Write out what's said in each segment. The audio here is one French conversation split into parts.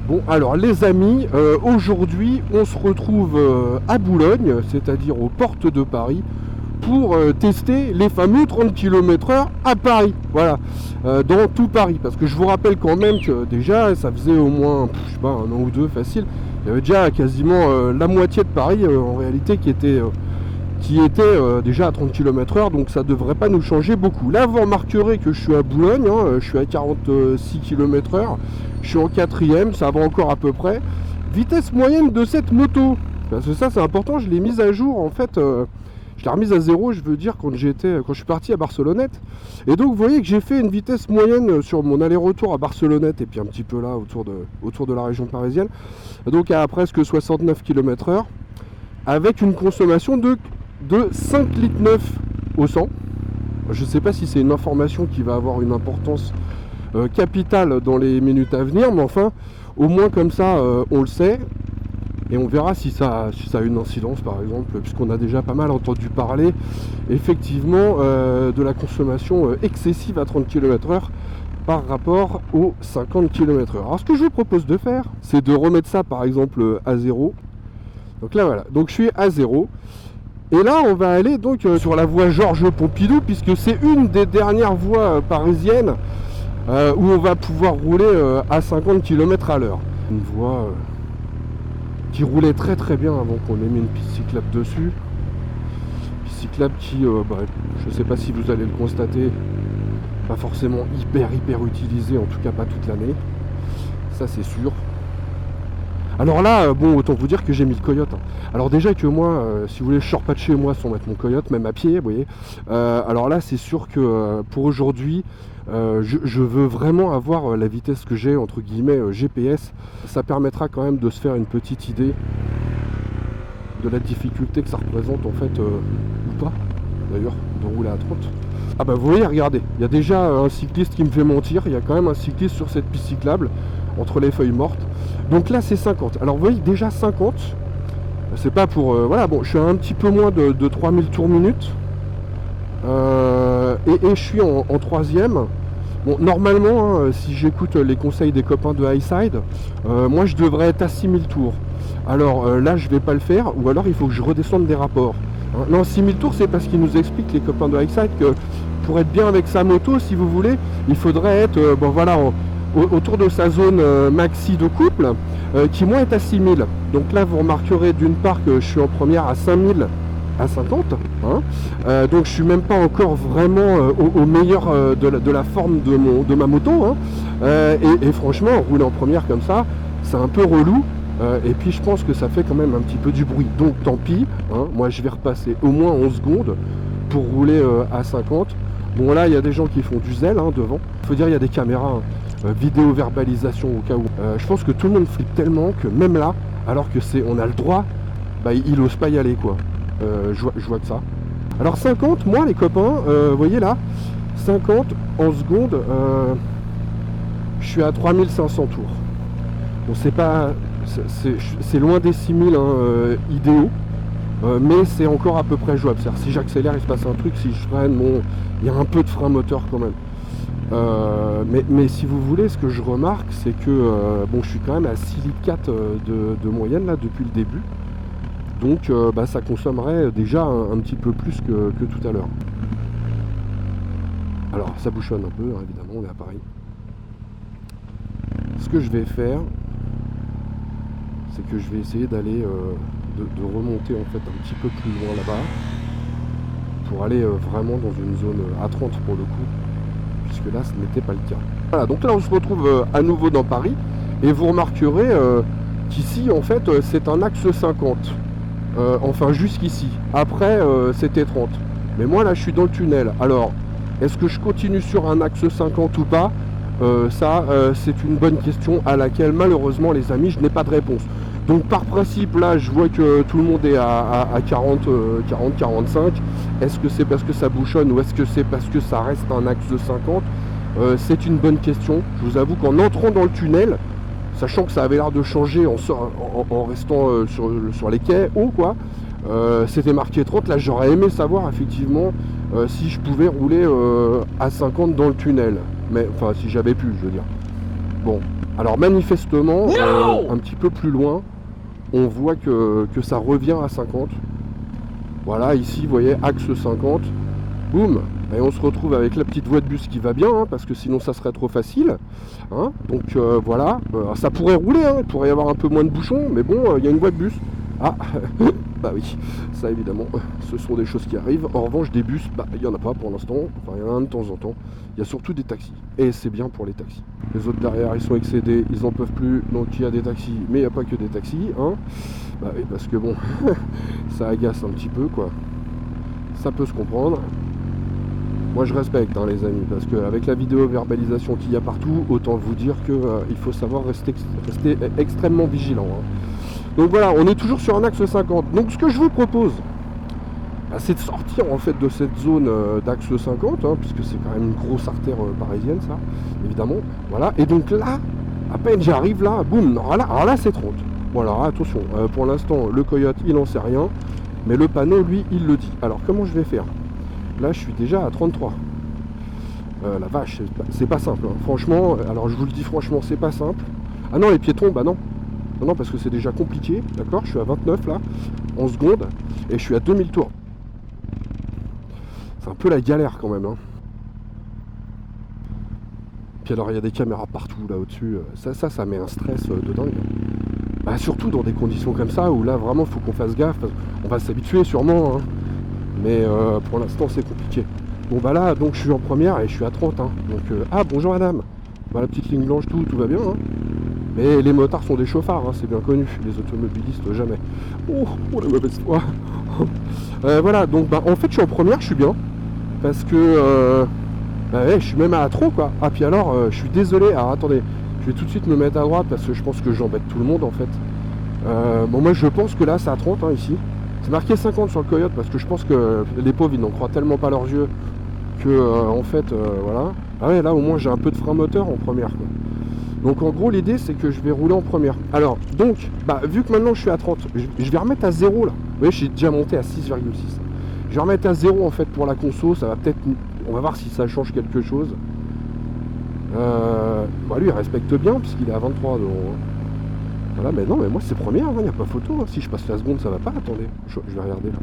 Bon, alors les amis, aujourd'hui on se retrouve à Boulogne, c'est-à-dire aux portes de Paris, pour tester les fameux 30 km/h à Paris, voilà, dans tout Paris. Parce que je vous rappelle quand même que déjà, ça faisait au moins, je sais pas, un an ou deux facile, il y avait déjà quasiment la moitié de Paris en réalité qui était déjà à 30 km/h, donc ça devrait pas nous changer beaucoup. Là, vous remarquerez que je suis à Boulogne, hein, je suis à 46 km/h, je suis en quatrième, ça va encore à peu près. Vitesse moyenne de cette moto, parce que ça c'est important, je l'ai mise à jour en fait, je l'ai remise à 0, je veux dire, quand je suis parti à Barcelonnette. Et donc vous voyez que j'ai fait une vitesse moyenne sur mon aller-retour à Barcelonnette et puis un petit peu là autour de la région parisienne, donc à presque 69 km/h, avec une consommation de 5,9 litres au 100. Je ne sais pas si c'est une information qui va avoir une importance capitale dans les minutes à venir, mais enfin, au moins comme ça, on le sait. Et on verra si ça a une incidence, par exemple, puisqu'on a déjà pas mal entendu parler, effectivement, de la consommation excessive à 30 km/h par rapport aux 50 km/h. Alors, ce que je vous propose de faire, c'est de remettre ça, par exemple, à 0. Donc là, voilà. Donc, je suis à 0. Et là, on va aller donc sur la voie Georges Pompidou, puisque c'est une des dernières voies parisiennes où on va pouvoir rouler à 50 km à l'heure. Une voie qui roulait très très bien avant qu'on ait mis une piste cyclable dessus. Piste cyclable qui, je ne sais pas si vous allez le constater, pas forcément hyper utilisée, en tout cas pas toute l'année. Ça c'est sûr. Alors là, bon, autant vous dire que j'ai mis le coyote. Alors déjà que moi, si vous voulez, je sors pas de chez moi sans mettre mon coyote, même à pied, vous voyez. Alors là, c'est sûr que pour aujourd'hui, je veux vraiment avoir la vitesse que j'ai, entre guillemets, GPS. Ça permettra quand même de se faire une petite idée de la difficulté que ça représente, en fait, ou pas, d'ailleurs, de rouler à 30. Ah bah vous voyez, regardez, il y a déjà un cycliste qui me fait mentir, il y a quand même un cycliste sur cette piste cyclable, entre les feuilles mortes. Donc là c'est 50. Alors vous voyez déjà 50, c'est pas pour... voilà, bon, je suis à un petit peu moins de 3000 tours minute. Et je suis en troisième. Bon, normalement, hein, si j'écoute les conseils des copains de Highside, moi je devrais être à 6000 tours. Alors là je vais pas le faire, ou alors il faut que je redescende des rapports. Non, 6000 tours, c'est parce qu'ils nous expliquent, les copains de Highside, que pour être bien avec sa moto, si vous voulez, il faudrait être bon, voilà, autour de sa zone maxi de couple, qui moi est à 6000. Donc là, vous remarquerez d'une part que je suis en première à 5000 à 50. Hein. Donc je suis même pas encore vraiment au meilleur de la forme de ma moto. Hein. Et franchement, rouler en première comme ça, c'est un peu relou. Et puis je pense que ça fait quand même un petit peu du bruit, donc tant pis, hein, moi je vais repasser au moins 11 secondes pour rouler à 50. Bon là il y a des gens qui font du zèle hein, devant, il faut dire il y a des caméras, vidéo verbalisation au cas où. Je pense que tout le monde flippe tellement que même là, alors que on a le droit, bah, il ose pas y aller quoi, je vois que ça. Alors 50, moi les copains, vous voyez là, 50 en secondes, je suis à 3500 tours. Bon c'est pas... C'est loin des 6000 hein, idéaux, mais c'est encore à peu près jouable. C'est-à-dire, si j'accélère, il se passe un truc, si je freine, bon, il y a un peu de frein moteur quand même. Mais si vous voulez, ce que je remarque, c'est que bon, je suis quand même à 6,4 litres de moyenne là depuis le début. Donc bah, ça consommerait déjà un petit peu plus que tout à l'heure. Alors ça bouchonne un peu, hein, évidemment, on est à Paris. Ce que je vais faire, c'est que je vais essayer d'aller de remonter en fait un petit peu plus loin là-bas pour aller vraiment dans une zone à 30 pour le coup, puisque là ce n'était pas le cas. Voilà, donc là on se retrouve à nouveau dans Paris et vous remarquerez qu'ici en fait c'est un axe 50, enfin jusqu'ici. Après c'était 30, mais moi là je suis dans le tunnel. Alors est-ce que je continue sur un axe 50 ou pas? C'est une bonne question à laquelle malheureusement les amis je n'ai pas de réponse. Donc par principe là je vois que tout le monde est à 40-45. Est-ce que c'est parce que ça bouchonne ou est-ce que c'est parce que ça reste un axe de 50? C'est une bonne question. Je vous avoue qu'en entrant dans le tunnel, sachant que ça avait l'air de changer en restant sur les quais hauts quoi, C'était marqué 30. Là j'aurais aimé savoir effectivement si je pouvais rouler à 50 dans le tunnel. Mais enfin si j'avais pu, je veux dire. Bon, alors manifestement, un petit peu plus loin, on voit que ça revient à 50. Voilà, ici, vous voyez, axe 50. Boum. Et on se retrouve avec la petite voie de bus qui va bien, hein, parce que sinon ça serait trop facile. Hein. Donc voilà, ça pourrait rouler, hein, il pourrait y avoir un peu moins de bouchons, mais bon, il y a une voie de bus. Ah, bah oui, ça évidemment, ce sont des choses qui arrivent. En revanche, des bus, bah il n'y en a pas pour l'instant, enfin il y en a un de temps en temps. Il y a surtout des taxis, et c'est bien pour les taxis. Les autres derrière, ils sont excédés, ils n'en peuvent plus, donc il y a des taxis, mais il n'y a pas que des taxis, hein. Bah oui, parce que bon, ça agace un petit peu, quoi. Ça peut se comprendre. Moi je respecte hein, les amis, parce qu'avec la vidéo verbalisation qu'il y a partout, autant vous dire qu'il faut savoir rester extrêmement vigilant. Hein. Donc voilà, on est toujours sur un axe 50. Donc ce que je vous propose, bah, c'est de sortir en fait de cette zone d'axe 50, hein, puisque c'est quand même une grosse artère parisienne ça, évidemment. Voilà, et donc là, à peine j'arrive là, boum, alors là c'est 30. Voilà, attention, pour l'instant le coyote il n'en sait rien, mais le panneau lui il le dit. Alors comment je vais faire ? Là je suis déjà à 33. La vache, c'est pas simple, hein. Franchement, alors je vous le dis franchement, c'est pas simple. Ah non, les piétons, bah non. Non, parce que c'est déjà compliqué, d'accord. Je suis à 29 là, en secondes, et je suis à 2000 tours. C'est un peu la galère quand même, hein. Puis alors il y a des caméras partout là au-dessus, ça met un stress de dingue. Bah, surtout dans des conditions comme ça, où là vraiment faut qu'on fasse gaffe, on va s'habituer sûrement, hein. Mais pour l'instant c'est compliqué. Bon bah là donc je suis en première et je suis à 30 hein. Donc ah bonjour madame. Bah, la petite ligne blanche tout va bien hein. Mais les motards sont des chauffards hein, c'est bien connu. Les automobilistes jamais. Oh la mauvaise foi. Voilà donc bah en fait je suis en première, je suis bien. Parce que bah ouais, je suis même à trop quoi. Ah puis alors je suis désolé, alors attendez, je vais tout de suite me mettre à droite parce que je pense que j'embête tout le monde en fait. Bon moi je pense que là c'est à 30 hein, ici. C'est marqué 50 sur le coyote parce que je pense que les pauvres ils n'en croient tellement pas leurs yeux que en fait voilà. Ah ouais là au moins j'ai un peu de frein moteur en première quoi. Donc en gros l'idée c'est que je vais rouler en première. Alors donc bah vu que maintenant je suis à 30, je vais remettre à 0 là. Vous voyez je suis déjà monté à 6,6. Je vais remettre à 0 en fait pour la conso, ça va peut-être. On va voir si ça change quelque chose. Bah lui il respecte bien puisqu'il est à 23 donc. Voilà, mais non, mais moi c'est première, il n'y a pas photo. Hein. Si je passe la seconde, ça va pas, attendez. Je vais regarder là.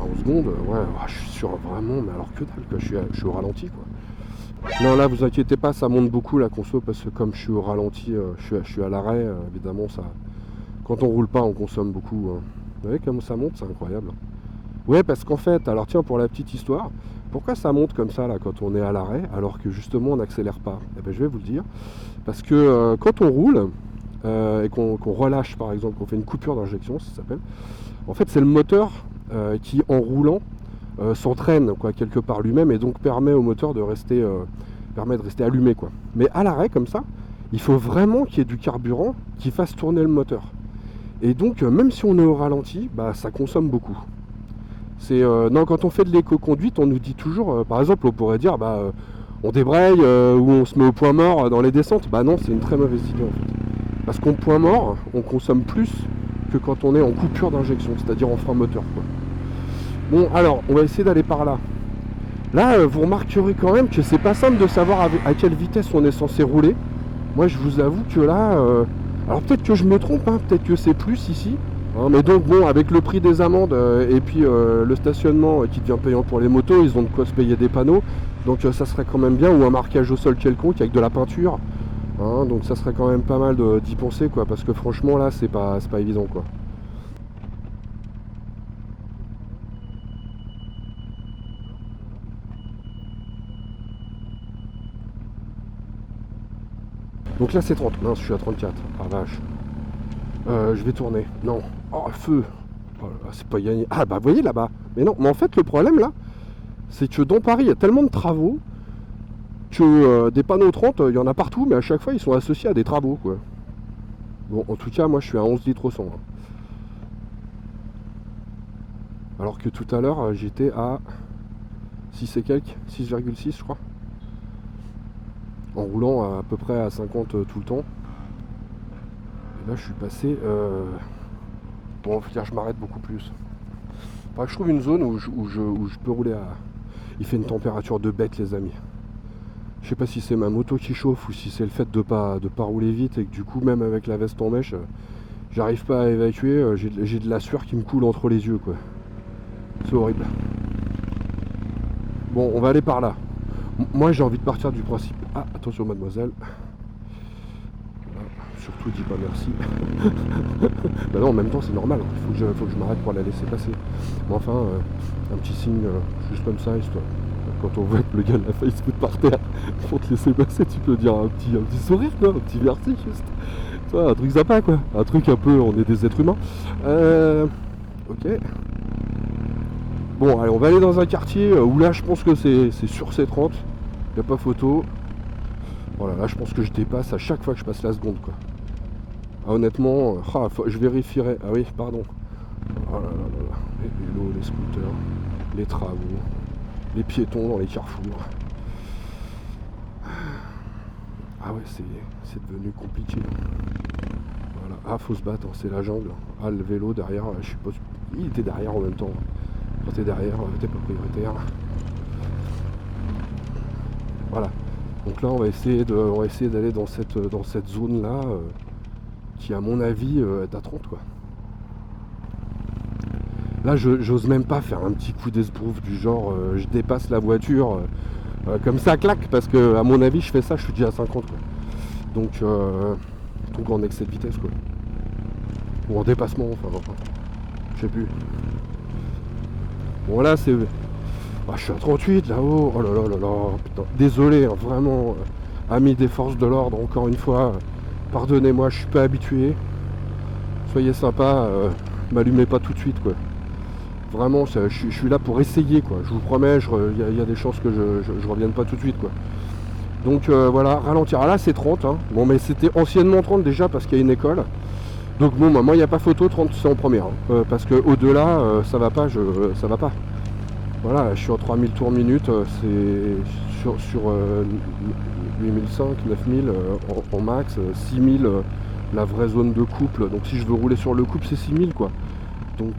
En seconde, ouais, je suis sûr vraiment, mais alors que dalle, quoi. Je suis au ralenti, quoi. Non, là, vous inquiétez pas, ça monte beaucoup la conso, parce que comme je suis au ralenti, je suis à l'arrêt, évidemment, ça. Quand on roule pas, on consomme beaucoup. Hein. Vous voyez comment ça monte, c'est incroyable. Ouais, parce qu'en fait, alors tiens, pour la petite histoire, pourquoi ça monte comme ça, là, quand on est à l'arrêt, alors que justement, on n'accélère pas ? Eh ben, je vais vous le dire. Parce que quand on roule, et qu'on relâche par exemple, qu'on fait une coupure d'injection, ça s'appelle. En fait, c'est le moteur qui, en roulant, s'entraîne quoi quelque part lui-même et donc permet au moteur de rester allumé quoi. Mais à l'arrêt comme ça, il faut vraiment qu'il y ait du carburant qui fasse tourner le moteur. Et donc même si on est au ralenti, bah ça consomme beaucoup. C'est non quand on fait de l'éco-conduite, on nous dit toujours, par exemple, on pourrait dire on débraye ou on se met au point mort dans les descentes. Bah non, c'est une très mauvaise idée en fait. Parce qu'en point mort, on consomme plus que quand on est en coupure d'injection, c'est-à-dire en frein moteur. Quoi. Bon, alors, on va essayer d'aller par là. Là, vous remarquerez quand même que c'est pas simple de savoir à quelle vitesse on est censé rouler. Moi, je vous avoue que là... alors peut-être que je me trompe, hein, peut-être que c'est plus ici. Hein, mais donc, bon, avec le prix des amendes et puis le stationnement qui devient payant pour les motos, ils ont de quoi se payer des panneaux. Donc ça serait quand même bien, ou un marquage au sol quelconque avec de la peinture. Hein, donc ça serait quand même pas mal d'y penser quoi, parce que franchement là c'est pas évident quoi. Donc là c'est 30, mince je suis à 34, ah vache. Je vais tourner, non, oh feu, oh, c'est pas gagné. Ah bah vous voyez là-bas, mais non, mais en fait le problème là, c'est que dans Paris il y a tellement de travaux que des panneaux 30, il y en a partout, mais à chaque fois ils sont associés à des travaux quoi. Bon en tout cas moi je suis à 11 litres au 100. Hein. Alors que tout à l'heure j'étais à 6 et quelques, 6,6 je crois. En roulant à peu près à 50 tout le temps. Et là je suis passé... Bon faut dire je m'arrête beaucoup plus. Enfin, je trouve une zone où je peux rouler à... Il fait une température de bête, les amis. Je sais pas si c'est ma moto qui chauffe ou si c'est le fait de pas rouler vite et que du coup, même avec la veste en mèche, j'arrive pas à évacuer. J'ai de la sueur qui me coule entre les yeux, quoi. C'est horrible. Bon, on va aller par là. Moi, j'ai envie de partir du principe... Ah, attention, mademoiselle. Voilà. Surtout, dis pas merci. Bah non, en même temps, c'est normal. Il faut que je m'arrête pour la laisser passer. Mais enfin, un petit signe, juste comme ça, histoire. Quand on voit que le gars de la faille se fout par terre pour te laisser passer, tu peux dire un petit sourire, quoi, un petit merci, juste. Tu vois, un truc sympa, quoi. Un truc un peu, on est des êtres humains. Ok. Bon, allez, on va aller dans un quartier où là, je pense que c'est sur C30. Il n'y a pas photo. Voilà, là, je pense que je dépasse à chaque fois que je passe la seconde, quoi. Ah, honnêtement, je vérifierai. Ah oui, pardon. Oh là là là là. Les vélos, les scooters, les travaux, les piétons dans les carrefours. Ah ouais, c'est devenu compliqué. Voilà. Ah, faut se battre, hein, c'est la jungle. Ah, le vélo derrière, je sais pas. Il était derrière en même temps. Quand t'es derrière, t'es pas prioritaire. Voilà. Donc là, on va essayer d'aller dans cette zone là, qui à mon avis est à 30, quoi. Là, j'ose même pas faire un petit coup d'esbrouf du genre, je dépasse la voiture comme ça, claque, parce que à mon avis, je fais ça, je suis déjà à 50, quoi. Donc en excès de vitesse, quoi. Ou en dépassement, enfin, je sais plus. Bon, là, c'est... Ah, je suis à 38 là-haut, oh là là là là, putain, désolé, hein, vraiment, amis des forces de l'ordre, encore une fois, pardonnez-moi, je suis pas habitué, soyez sympa, m'allumez pas tout de suite, quoi. Vraiment, je suis là pour essayer, quoi, je vous promets, il y a des chances que je revienne pas tout de suite, quoi. Donc voilà, ralentir, ah, là c'est 30, hein. Bon, mais c'était anciennement 30 déjà parce qu'il y a une école, donc bon, moi il n'y a pas photo, 30 c'est en première, hein. Parce que au-delà, ça va pas, ça va pas. Voilà, je suis en 3000 tours minute, c'est sur 8005, 9000 en max, 6000 la vraie zone de couple. Donc si je veux rouler sur le couple, c'est 6000, quoi. Donc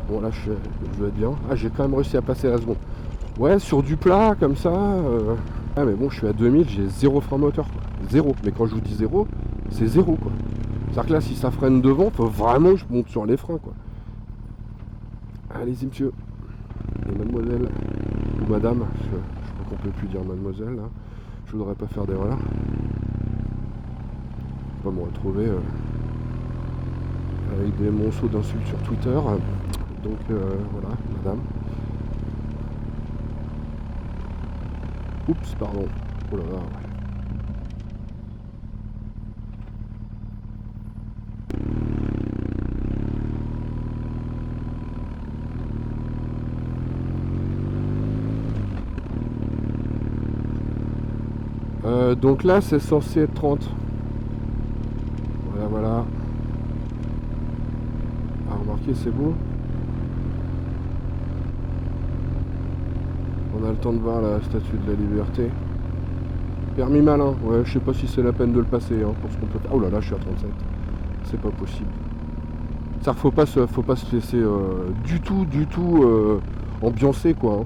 bon, là je vais être bien. Ah, j'ai quand même réussi à passer la seconde. Ouais, sur du plat comme ça. Ah, mais bon, je suis à 2000, j'ai 0 frein moteur, quoi. 0. Mais quand je vous dis 0, c'est 0, quoi. C'est-à-dire que là, si ça freine devant, faut vraiment que je monte sur les freins, quoi. Allez-y, monsieur. Et mademoiselle. Ou madame. Je crois qu'on peut plus dire mademoiselle, là. Je voudrais pas faire d'erreur. Pas me retrouver avec des monceaux d'insultes sur Twitter. Donc, voilà, madame. Oups, pardon. Oh là là. Donc là c'est censé être 30. Voilà. Ah, remarquez, c'est beau. On a le temps de voir la statue de la liberté. Permis malin, ouais, je sais pas si c'est la peine de le passer, hein, pour ce qu'on peut faire. Oh là là, je suis à 37. C'est pas possible. Ça, faut pas se laisser du tout ambiancer, quoi, hein.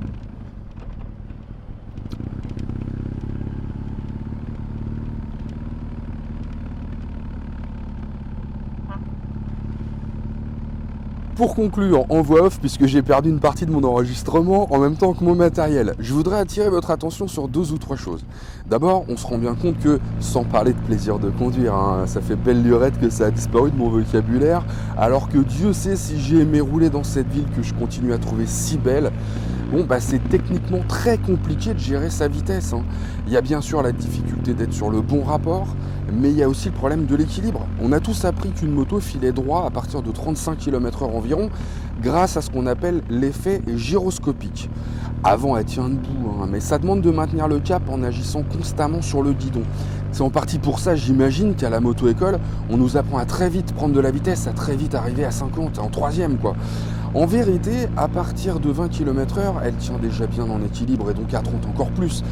Pour conclure, en voix off, puisque j'ai perdu une partie de mon enregistrement en même temps que mon matériel, je voudrais attirer votre attention sur 2 ou 3 choses. D'abord, on se rend bien compte que, sans parler de plaisir de conduire, hein, ça fait belle lurette que ça a disparu de mon vocabulaire, alors que Dieu sait si j'ai aimé rouler dans cette ville que je continue à trouver si belle. Bon, bah c'est techniquement très compliqué de gérer sa vitesse, hein. Il y a bien sûr la difficulté d'être sur le bon rapport, mais il y a aussi le problème de l'équilibre. On a tous appris qu'une moto filait droit à partir de 35 km/h environ, grâce à ce qu'on appelle l'effet gyroscopique. Avant, elle tient debout, hein, mais ça demande de maintenir le cap en agissant constamment sur le guidon. C'est en partie pour ça, j'imagine, qu'à la moto-école, on nous apprend à très vite prendre de la vitesse, à très vite arriver à 50, en 3e, quoi. En vérité, à partir de 20 km/h, elle tient déjà bien en équilibre et donc à 30 encore plus.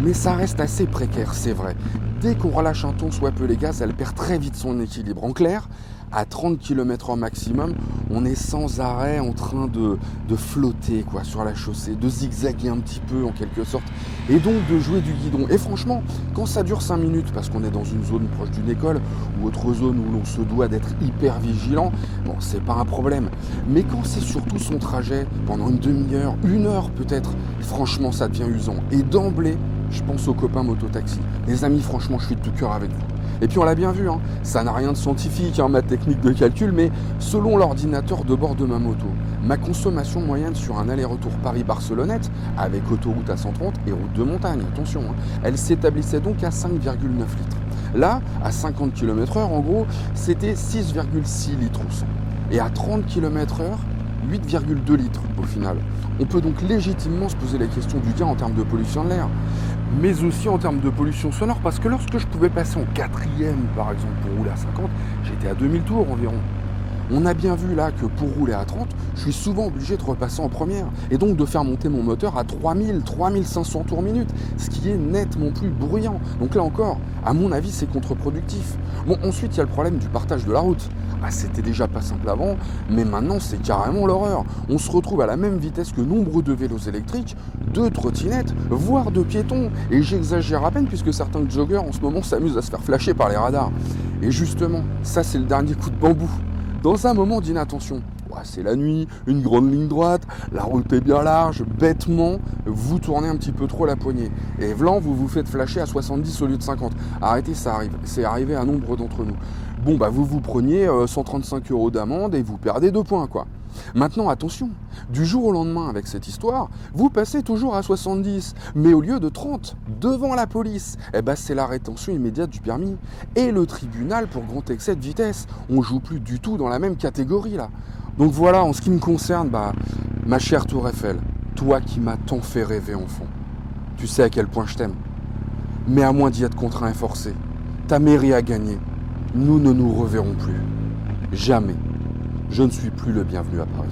Mais ça reste assez précaire, c'est vrai. Dès qu'on relâche un ton soit peu les gaz, elle perd très vite son équilibre. En clair, à 30 km/h maximum, on est sans arrêt en train de flotter quoi, sur la chaussée, de zigzaguer un petit peu en quelque sorte, et donc de jouer du guidon. Et franchement, quand ça dure 5 minutes, parce qu'on est dans une zone proche d'une école, ou autre zone où l'on se doit d'être hyper vigilant, bon, c'est pas un problème. Mais quand c'est surtout son trajet, pendant une demi-heure, 1 heure peut-être, franchement ça devient usant. Et d'emblée, je pense aux copains mototaxi. Les amis, franchement, je suis de tout cœur avec vous. Et puis on l'a bien vu, hein, ça n'a rien de scientifique, ma technique de calcul, mais selon l'ordinateur de bord de ma moto, ma consommation moyenne sur un aller-retour Paris-Barcelonnette, avec autoroute à 130 et route de montagne, attention, elle s'établissait donc à 5,9 litres. Là, à 50 km/h, en gros, c'était 6,6 litres au 100. Et à 30 km/h, 8,2 litres au final. On peut donc légitimement se poser la question du gain en termes de pollution de l'air, mais aussi en termes de pollution sonore, parce que lorsque je pouvais passer en 4e, par exemple, pour rouler à 50, j'étais à 2000 tours environ. On a bien vu là que pour rouler à 30, je suis souvent obligé de repasser en première, et donc de faire monter mon moteur à 3000, 3500 tours minute, ce qui est nettement plus bruyant. Donc là encore, à mon avis, c'est contre-productif. Bon, ensuite, il y a le problème du partage de la route. C'était déjà pas simple avant, mais maintenant c'est carrément l'horreur. On se retrouve à la même vitesse que nombre de vélos électriques, de trottinettes, voire de piétons. Et j'exagère à peine puisque certains joggers en ce moment s'amusent à se faire flasher par les radars. Et justement, ça c'est le dernier coup de bambou. Dans un moment d'inattention, c'est la nuit, une grande ligne droite, la route est bien large, bêtement, vous tournez un petit peu trop la poignée. Et vlan, vous vous faites flasher à 70 au lieu de 50. Arrêtez, ça arrive. C'est arrivé à nombre d'entre nous. Bon, vous preniez 135 € d'amende et vous perdez 2 points, quoi. Maintenant, attention, du jour au lendemain avec cette histoire, vous passez toujours à 70, mais au lieu de 30, devant la police, c'est la rétention immédiate du permis. Et le tribunal pour grand excès de vitesse. On joue plus du tout dans la même catégorie, là. Donc voilà, en ce qui me concerne, ma chère Tour Eiffel, toi qui m'as tant fait rêver enfant, tu sais à quel point je t'aime. Mais à moins d'y être contraint et forcé, ta mairie a gagné. Nous ne nous reverrons plus. Jamais. Je ne suis plus le bienvenu à Paris.